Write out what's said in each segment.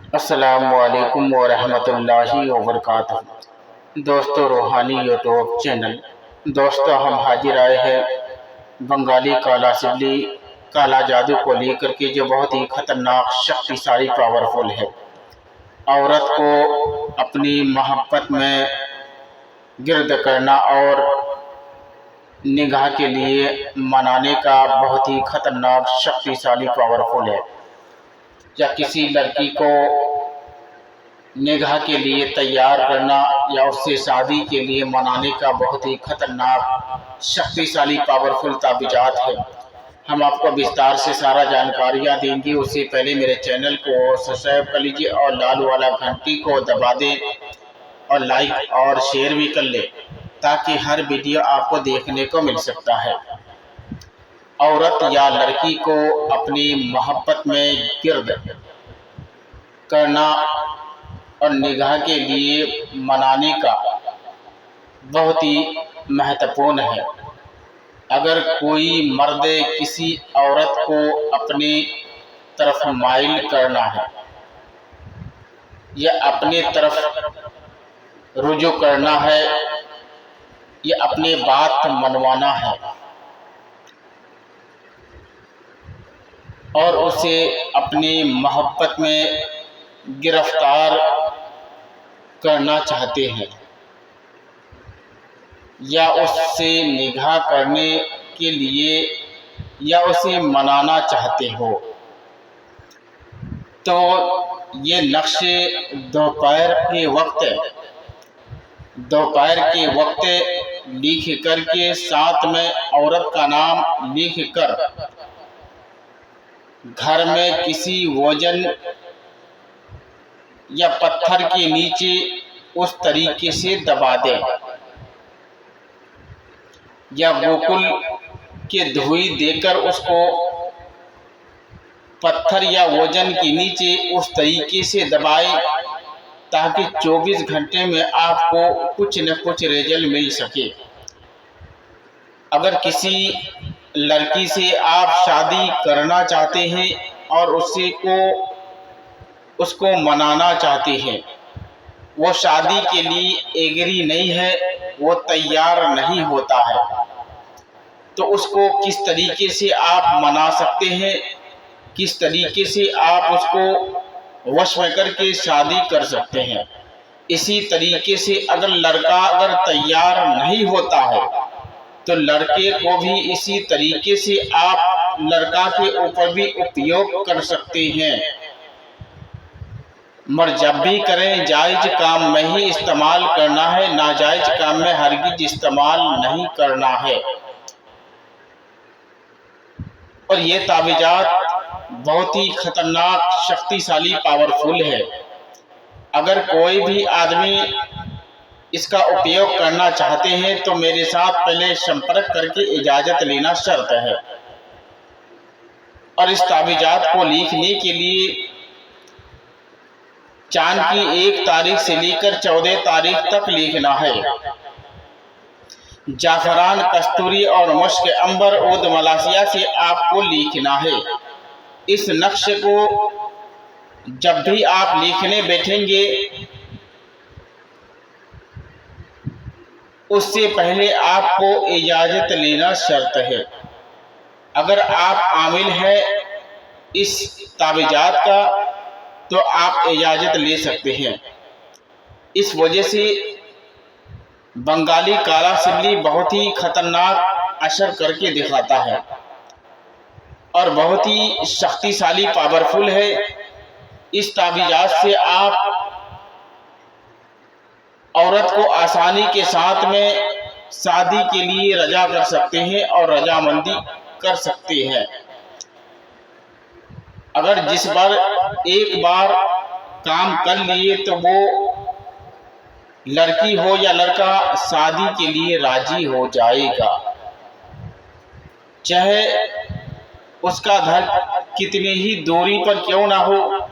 अस्सलामुअलैकुम वरहमतुल्लाहि वबरकातुहू। दोस्तों, रूहानी यूट्यूब चैनल। दोस्तों, हम हाजिर आए हैं बंगाली काला सिबली काला जादू को लेकर के, जो बहुत ही खतरनाक शक्तिशाली पावरफुल है। औरत को अपनी मोहब्बत में गिरद करना और निगाह के लिए मनाने का बहुत ही खतरनाक शक्तिशाली पावरफुल है। या किसी लड़की को निगाह के लिए तैयार करना या उससे शादी के लिए मनाने का बहुत ही खतरनाक शक्तिशाली पावरफुल ताबीजात है। हम आपको विस्तार से सारा जानकारियाँ देंगे। उससे पहले मेरे चैनल को सब्सक्राइब कर लीजिए और लाल वाला घंटी को दबा दें और लाइक और शेयर भी कर ले, ताकि हर वीडियो आपको देखने को मिल सकता है। औरत या लड़की को अपनी मोहब्बत में गिरद करना और निगाह के लिए मनाने का बहुत ही महत्वपूर्ण है। अगर कोई मर्द किसी औरत को अपनी तरफ माइल करना है या अपने तरफ रुजू करना है या अपने बात मनवाना है और उसे अपनी मोहब्बत में गिरफ्तार करना चाहते हैं या उससे निगाह करने के लिए या उसे मनाना चाहते हो, तो ये नक्शे दोपहर के वक्त लिख कर के साथ में औरत का नाम लिख कर घर में किसी वजन या पत्थर के नीचे उस तरीके से दबा दें या गोकुल के धुई देकर उसको पत्थर या वजन के नीचे उस तरीके से दबाए, ताकि 24 घंटे में आपको कुछ न कुछ रिजल्ट मिल सके। अगर किसी लड़की से आप शादी करना चाहते हैं और उसको मनाना चाहते हैं, वो शादी के लिए एग्री नहीं है, वो तैयार नहीं होता है, तो उसको किस तरीके से आप मना सकते हैं, किस तरीके से आप उसको वश में करके शादी कर सकते हैं। इसी तरीके से अगर तैयार नहीं होता है, तो लड़के को भी इसी तरीके से आप लड़का के ऊपर भी उपयोग कर सकते हैं। मगर जब भी करें, जायज़ काम में ही इस्तेमाल करना है, नाजायज़ काम में हरगिज इस्तेमाल नहीं करना है। और ये ताबीजात बहुत ही खतरनाक शक्तिशाली पावरफुल है। अगर कोई भी आदमी इसका उपयोग करना चाहते हैं तो मेरे साथ पहले संपर्क करके इजाज़त लेना शर्त है। और इस ताबीजात को लिखने के लिए चांद की 1 तारीख से लेकर 14 तारीख तक लिखना है। जाफरान, कस्तूरी और मुश्क अंबर उद मलासिया से आपको लिखना है। इस नक्शे को जब भी आप लिखने बैठेंगे, उससे पहले आपको इजाज़त लेना शर्त है। अगर आप आमिल हैं इस ताबीजात का, तो आप इजाज़त ले सकते हैं। इस वजह से बंगाली काला सिबली बहुत ही खतरनाक असर करके दिखाता है और बहुत ही शक्तिशाली पावरफुल है। इस ताबीजात से आप औरत को आसानी के साथ में शादी के लिए रजा कर सकते हैं और रजामंदी कर सकते हैं। अगर जिस बार एक बार काम कर लिए, तो वो लड़की हो या लड़का शादी के लिए राजी हो जाएगा, चाहे उसका घर कितनी ही दूरी पर क्यों ना हो,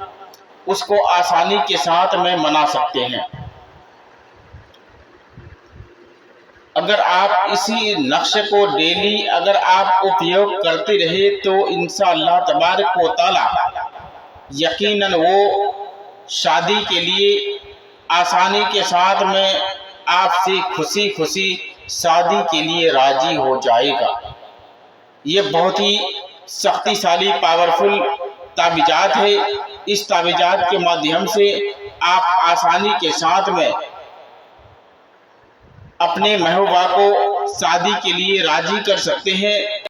उसको आसानी के साथ में मना सकते हैं। अगर आप इसी नक्शे को डेली अगर आप उपयोग करते रहे, तो इंशाअल्लाह तबारक व तआला यकीनन वो शादी के लिए आसानी के साथ में आपसे खुशी खुशी शादी के लिए राजी हो जाएगा। ये बहुत ही शक्तिशाली पावरफुल ताबीजात है। इस ताबीजात के माध्यम से आप आसानी के साथ में अपने महबूबा को शादी के लिए राजी कर सकते हैं।